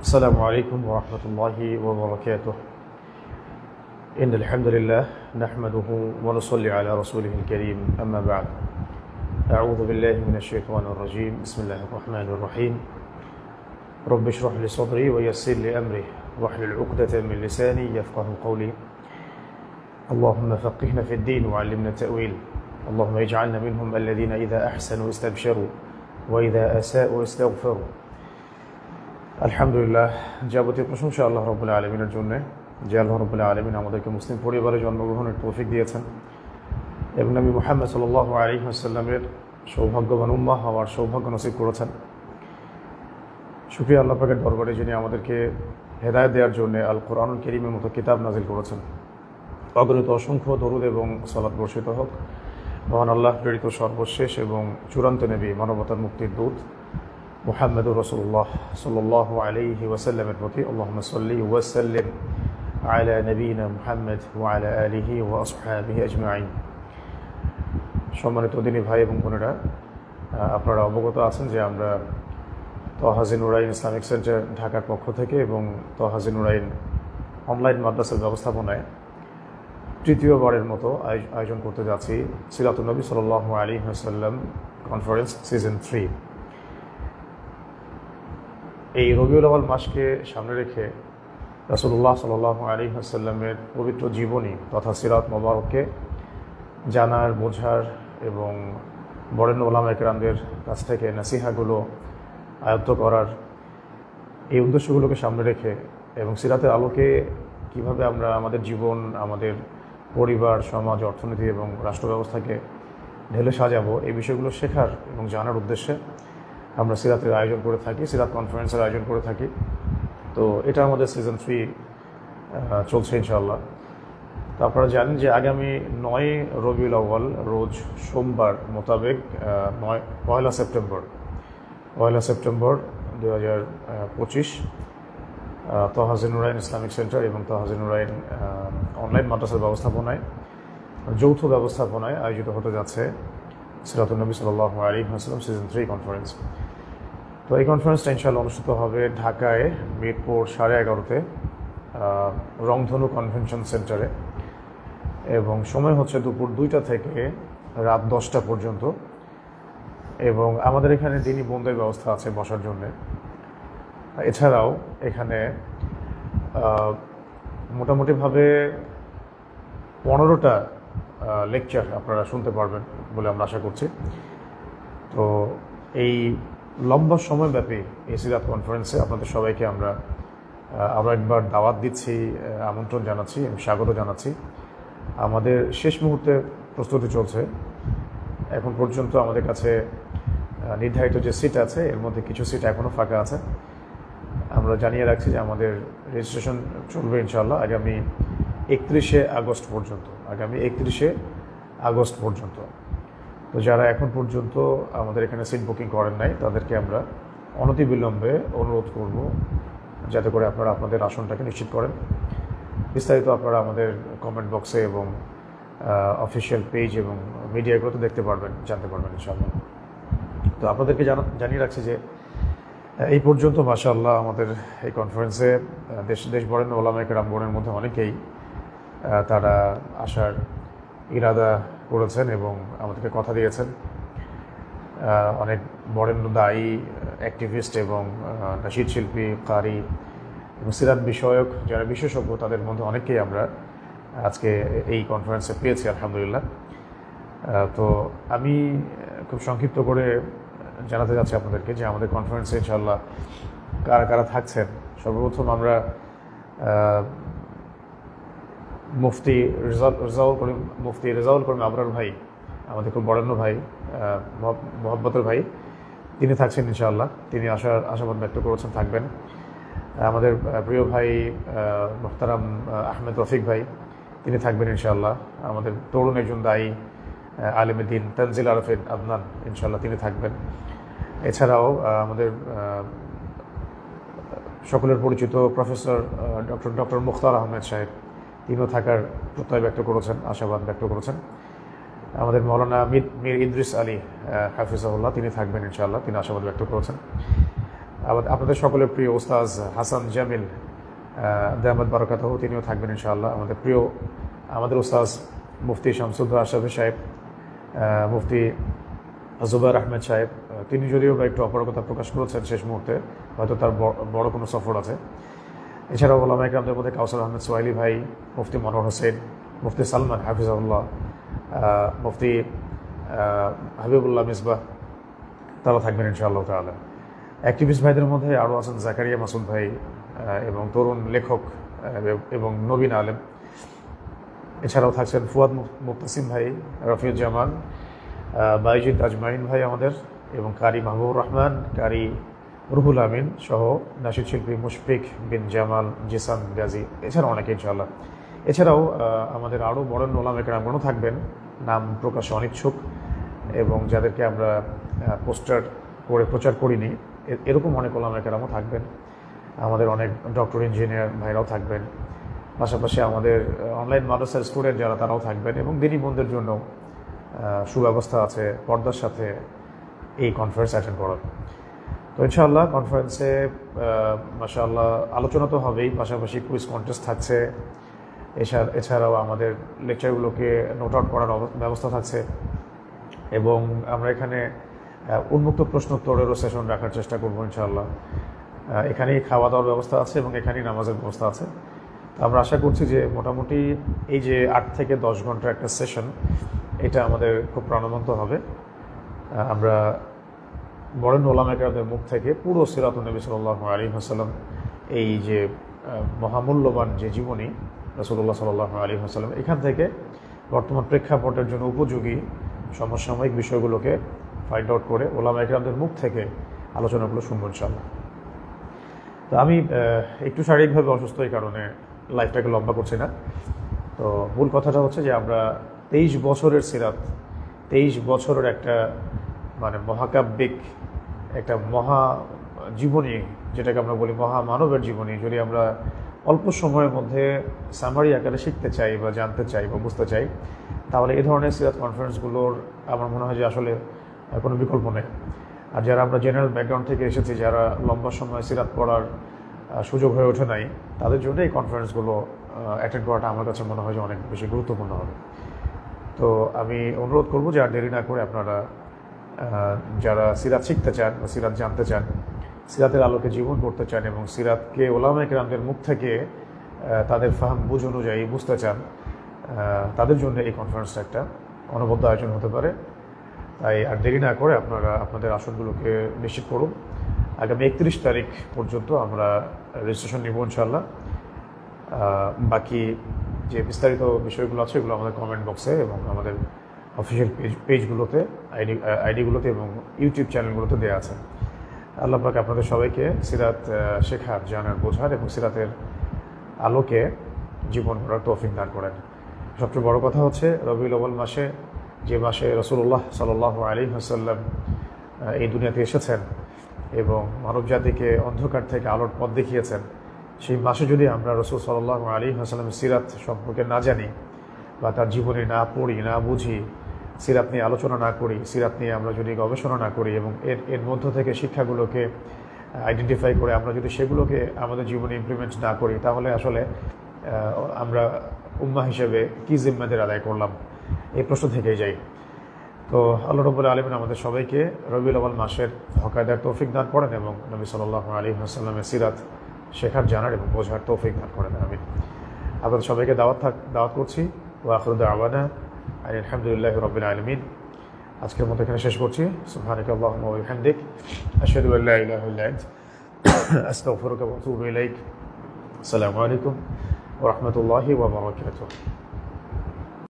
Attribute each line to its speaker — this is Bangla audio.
Speaker 1: السلام عليكم ورحمة الله وبركاته. إن الحمد لله نحمده ونصلي على رسوله الكريم. أما بعد، أعوذ بالله من الشيطان الرجيم. بسم الله الرحمن الرحيم. رب اشرح لي صدري ويسر لي أمري واحلل عقدة من لساني يفقه قولي. اللهم فقهنا في الدين وعلمنا التأويل. اللهم اجعلنا منهم الذين إذا أحسنوا استبشروا وإذا أساءوا استغفروا. আলহামদুলিল্লাহ, যাবতীয় প্রশংসা আল্লাহ রাব্বুল আলামিনের জন্য, যে আল্লাহ রাব্বুল আলামিন আমাদেরকে মুসলিম পরিবারে জন্মগ্রহণের তৌফিক দিয়েছেন এবং নবী মুহাম্মদ সাল্লাল্লাহু আলাইহি ওয়াসাল্লামের সৌভাগ্যবান উম্মাহ হওয়ার সৌভাগ্য নসিব করেছেন। শুকরিয়া আল্লাহ পাকের দরবারে, যিনি আমাদেরকে হেদায়েত দেওয়ার জন্য আল কোরআনুল কারীমের মতো কিতাব নাজিল করেছেন। অগণিত অসংখ্য দরুদ এবং সালাত বর্ষিত হোক মহান আল্লাহ প্রেরিত সর্বশেষ এবং চূড়ান্ত নবী, মানবতার মুক্তির দূত মুহাম্মদুর রাসূলুল্লাহ সাল্লাল্লাহু আলাইহি ওয়াসাল্লামের প্রতি। আল্লাহুম্মা সাল্লি ওয়া সাল্লিম আলা নবিয়িনা মুহাম্মদ ওয়া আলা আলিহি ওয়া আসহাবিহি আজমাইন। সম্মানিত দিনী ভাই এবং বোনেরা, আপনারা অবগত আছেন যে আমরা তহাজে নুরাইন ইসলামিক সেন্টার ঢাকার পক্ষ থেকে এবং তহাজে নুরাইন অনলাইন মাদ্রাসার ব্যবস্থাপনায় তৃতীয়বারের মতো আয়োজন করতে যাচ্ছি সিরাতুন নবী সাল্লাল্লাহু আলাইহি ওয়াসাল্লাম কনফারেন্স সিজন 3। এই রবিউল আউয়াল মাসকে সামনে রেখে রাসূলুল্লাহ সাল্লাল্লাহু আলাইহি ওয়াসাল্লামের পবিত্র জীবনী তথা সিরাত মোবারককে জানার, বোঝার এবং বরেণ্য উলামায়ে কেরামদের কাছ থেকে নসিহাগুলো আয়ত্ত করার, এই উদ্দেশ্যগুলোকে সামনে রেখে এবং সিরাতের আলোকে কিভাবে আমরা আমাদের জীবন, আমাদের পরিবার, সমাজ, অর্থনীতি এবং রাষ্ট্র ব্যবস্থাকে ঢেলে সাজাবো, এই বিষয়গুলো শেখার এবং জানার উদ্দেশ্যে আমরা সিরাতের আয়োজন করে থাকি, সিরাত কনফারেন্সের আয়োজন করে থাকি। তো এটা আমাদের সিজন 3 চলছে ইনশাআল্লাহ। তো আপনারা জানেন যে আগামী 9 রবিউল আউয়াল রোজ সোমবার মোতাবেক 1 সেপ্টেম্বর 2025 তহাজে নুরাইন ইসলামিক সেন্টার এবং তহাজে নুরাইন অনলাইন মাদ্রাসার ব্যবস্থাপনায়, যৌথ ব্যবস্থাপনায় আয়োজিত হতে যাচ্ছে সিরাতুন নবী সাল্লাল্লাহু আলাইহি ওয়াসাল্লাম সিজন 3 কনফারেন্স। তো এই কনফারেন্সটা ইনশাআল্লাহ অনুষ্ঠিত হবে ঢাকায় মিরপুর 11:30-তে রংধনু কনভেনশন সেন্টারে, এবং সময় হচ্ছে দুপুর 2টা থেকে রাত 10টা পর্যন্ত। এবং আমাদের এখানে দিনী বোনদের ব্যবস্থা আছে বসার জন্যে। এছাড়াও এখানে মোটামুটিভাবে 15টা লেকচার আপনারা শুনতে পারবেন বলে আমরা আশা করছি। তো এই লম্বা সময়ব্যাপী এই সিরাত কনফারেন্সে আপনাদের সবাইকে আমরা আরও একবার দাওয়াত দিচ্ছি, আমন্ত্রণ জানাচ্ছি এবং স্বাগত জানাচ্ছি। আমাদের শেষ মুহূর্তে প্রস্তুতি চলছে। এখন পর্যন্ত আমাদের কাছে নির্ধারিত যে সিট আছে এর মধ্যে কিছু সিট এখনও ফাঁকা আছে। আমরা জানিয়ে রাখছি যে আমাদের রেজিস্ট্রেশন চলবে ইনশাআল্লাহ আগামী 31শে আগস্ট পর্যন্ত। তো যারা এখন পর্যন্ত আমাদের এখানে সিট বুকিং করেন নাই তাদেরকে আমরা অনতিবিলম্বে অনুরোধ করব যাতে করে আপনারা আপনাদের আসনটাকে নিশ্চিত করেন। বিস্তারিত আপনারা আমাদের কমেন্ট বক্সে এবং অফিসিয়াল পেজ এবং মিডিয়াগুলোতে দেখতে পারবেন, জানতে পারবেন ইনশাআল্লাহ। তো আপনাদেরকে জানিয়ে রাখছি যে এই পর্যন্ত মাশাআল্লাহ আমাদের এই কনফারেন্সে দেশ বরেণ্য উলামায়ে কেরামগণের মধ্যে অনেকেই তারা আসার ইরাদা করেছেন এবং আমাদেরকে কথা দিয়েছেন। অনেক বরেণ্য দায়ী, অ্যাক্টিভিস্ট এবং নাশিদ শিল্পী, কারি এবং সিরাত বিষয়ক যারা বিশেষজ্ঞ, তাদের মধ্যে অনেকেই আমরা আজকে এই কনফারেন্সে পেয়েছি আলহামদুলিল্লাহ। তো আমি খুব সংক্ষিপ্ত করে জানাতে যাচ্ছি আপনাদেরকে যে আমাদের কনফারেন্সে ইনশাআল্লাহ কারা কারা থাকছেন। সর্বপ্রথম আমরা মুফতি রেজাউল করিম আবরার ভাই, আমাদের খুব বরেণ্য ভাই, মোহাব্বতের ভাই, তিনি থাকছেন ইনশাআল্লাহ। তিনি আশাবাদ ব্যক্ত করেছেন থাকবেন। আমাদের প্রিয় ভাই মুহতারাম আহমেদ রফিক ভাই, তিনি থাকবেন ইনশাআল্লাহ। আমাদের তরুণ একজন দায়ী আলেম দ্বীন তানজিল আরফিন আদনান, ইনশাআল্লাহ তিনি থাকবেন। এছাড়াও আমাদের সকলের পরিচিত প্রফেসর ডক্টর মুখতার আহমেদ সাহেব, তিনিও থাকার প্রত্যয় ব্যক্ত করেছেন, আশাবাদ ব্যক্ত করেছেন। আমাদের মৌলানা মীর ইদ্রিস আলী হাফিজাহুল্লাহ, তিনি থাকবেন ইনশাআল্লাহ, তিনি আশাবাদ ব্যক্ত করেছেন। আপনাদের সকলের প্রিয় ওস্তাজ হাসান জামিল দামাত বারাকাতুহু তিনিও থাকবেন ইনশাআল্লাহ। আমাদের ওস্তাজ মুফতি শামসুদ্দৌলা আশরাফী সাহেব, মুফতি জুবায়ের আহমেদ সাহেব, তিনি যদিও বা একটু অপারগতা প্রকাশ করেছেন শেষ মুহূর্তে, হয়তো তার বড় কোনো সফর আছে। এছাড়াও ওলামা ইকরামদের মধ্যে কাউসার আহমেদ সোহাইলি ভাই, মুফতি মনোহর হোসেন, মুফতি সালমান হাফিজাহুল্লাহ, মুফতি হাবিবুল্লাহ মিসবাহ, তারা থাকবেন ইনশাআল্লাহ তাআলা। অ্যাক্টিভিস্ট ভাইদের মধ্যে আরও আছেন জাকারিয়া মাসুদ ভাই এবং তরুণ লেখক এবং নবীন আলেম। এছাড়াও থাকছেন ফুয়াদ মুক্তাসিম ভাই, রফিউজ্জামান, বাইজিদ আজমাইন ভাই আমাদের, এবং কারি মাহবুবুর রহমান, কারি রুহুল আমিন সহ নাশিদ শিল্পী মুশফিক বিন জামাল, জিসান গাজী, এছাড়াও অনেকে ইনশাআল্লাহ। এছাড়াও আমাদের আরও বড় ওলামা ইকরামগণও থাকবেন, নাম প্রকাশে অনিচ্ছুক এবং যাদেরকে আমরা পোস্টার করে প্রচার করিনি, এরকম অনেক ওলামা ইকরামও থাকবেন। আমাদের অনেক ডক্টর ইঞ্জিনিয়ার ভাইরাও থাকবেন, পাশাপাশি আমাদের অনলাইন মাদ্রাসার স্টুডেন্ট যারা তারাও থাকবেন, এবং দিনী বোনদের জন্য সুব্যবস্থা আছে পর্দার সাথে এই কনফারেন্স অ্যাটেন্ড করার। তো ইনশাআল্লাহ কনফারেন্সে মাশাআল্লাহ আলোচনা তো হবেই, পাশাপাশি কুইজ কন্টেস্ট থাকছে। এছাড়াও আমাদের লেকচারগুলোকে নোট আউট করার ব্যবস্থা থাকছে, এবং আমরা এখানে উন্মুক্ত প্রশ্নোত্তরেরও সেশন রাখার চেষ্টা করবো ইনশাআল্লাহ। এখানেই খাওয়া দাওয়ার ব্যবস্থা আছে এবং এখানেই নামাজের ব্যবস্থা আছে। আমরা আশা করছি যে মোটামুটি এই যে 8 থেকে 10 ঘন্টার একটা সেশন, এটা আমাদের খুব প্রাণবন্ত হবে। আমরা বরেণ্য ওলামা ইকরামদের মুখ থেকে পুরো সিরাতুন নবী সাল্লাল্লাহু আলাইহি ওয়াসাল্লাম, এই যে মহামূল্যবান যে জীবনী রাসূলুল্লাহ সাল্লাল্লাহু আলাইহি ওয়াসাল্লাম, এখান থেকে বর্তমান প্রেক্ষাপটের জন্য উপযোগী সমসাময়িক বিষয়গুলোকে ফাইন্ড আউট করে ওলামা ইকরামদের মুখ থেকে আলোচনাগুলো শুনবো ইনশাআল্লাহ। তো আমি একটু শারীরিকভাবে অসুস্থ, এই কারণে লাইফটাকে লম্বা করছি না। তো মূল কথাটা হচ্ছে যে আমরা 23 বছরের সিরাত, 23 বছরের একটা মানে মহাকাব্যিক একটা মহা জীবনী, যেটাকে আমরা বলি মহামানবের জীবনী, যদি আমরা অল্প সময়ের মধ্যে সামারি আকারে শিখতে চাই বা জানতে চাই বা বুঝতে চাই, তাহলে এই ধরনের সিরাত কনফারেন্সগুলোর আমার মনে হয় যে আসলে কোনো বিকল্প নেই। আর যারা আমরা জেনারেল ব্যাকগ্রাউন্ড থেকে এসেছি, যারা লম্বা সময় সিরাত পড়ার সুযোগ হয়ে ওঠে নাই, তাদের জন্য এই কনফারেন্সগুলো অ্যাটেন্ড করাটা আমার কাছে মনে হয় যে অনেক বেশি গুরুত্বপূর্ণ হবে। তো আমি অনুরোধ করবো যে আর দেরি না করে আপনারা যারা সিরাত শিখতে চান বা সিরাত জানতে চান, সিরাতের আলোকে জীবন করতে চান এবং সিরাতকে ওলামা ইকরামদের মুখ থেকে তাদের ফাহাম বুঝ অনুযায়ী বুঝতে চান, তাদের জন্য এই কনফারেন্সটা একটা অনবদ্য আয়োজন হতে পারে। তাই আর দেরি না করে আপনারা আপনাদের আসনগুলোকে নিশ্চিত করুন। আগামী 31 তারিখ পর্যন্ত আমরা রেজিস্ট্রেশন নিব ইনশাআল্লাহ। বাকি যে বিস্তারিত বিষয়গুলো আছে এগুলো আমাদের কমেন্ট বক্সে এবং আমাদের অফিসিয়াল পেজগুলোতে, আইডিগুলোতে এবং ইউটিউব চ্যানেলগুলোতে দেওয়া আছে। আল্লাহ পাক আপনাদের সবাইকে সিরাত শেখার, জানার, বোঝার এবং সিরাতের আলোকে জীবন গড়ার তৌফিক দান করেন। সবচেয়ে বড় কথা হচ্ছে রবিউল আউয়াল মাসে, যে মাসে রাসূলুল্লাহ সাল্লাল্লাহু আলাইহি ওয়াসাল্লাম এই দুনিয়াতে এসেছেন এবং মানবজাতিকে অন্ধকার থেকে আলোর পথ দেখিয়েছেন, সেই মাসে যদি আমরা রাসূল সাল্লাল্লাহু আলাইহি ওয়াসাল্লামের সিরাত সম্পর্কে না জানি বা তার জীবনে না পড়ি, না বুঝি, সিরাত নিয়ে আলোচনা না করি, সিরাত নিয়ে আমরা যদি গবেষণা না করি এবং এর মধ্য থেকে শিক্ষাগুলোকে আইডেন্টিফাই করে আমরা যদি সেগুলোকে আমাদের জীবনে ইমপ্লিমেন্ট না করি, তাহলে আসলে আমরা উম্মাহ হিসেবে কী জিম্মাদের আদায় করলাম, এই প্রশ্ন থেকেই যাই। তো আল্লাহ রাব্বুল আলামিন আমাদের সবাইকে রবিউল আউয়াল মাসের হকায়দার তৌফিক দান করেন এবং নবী সাল্লাল্লাহু আলাইহি ওয়াসাল্লামের সিরাত শেখার, জানার এবং বোঝার তৌফিক দান করেন। আমিন। আপনাদের সবাইকে দাওয়াত করছি। ওয়া আখিরু দাওয়ানা আলহামদুলিল্লাহি রাব্বিল আলামিন। আজকের মতো এখানে শেষ করছি। সুবহানাকা আল্লাহুম্মা ওয়া বিহামদিক, আশহাদু আল্লা ইলাহা ইল্লা আনতা, আস্তাগফিরুকা ওয়া আতুবু ইলাইক। আসসালামু আলাইকুম ওয়া রাহমাতুল্লাহি ওয়া বারাকাতুহু।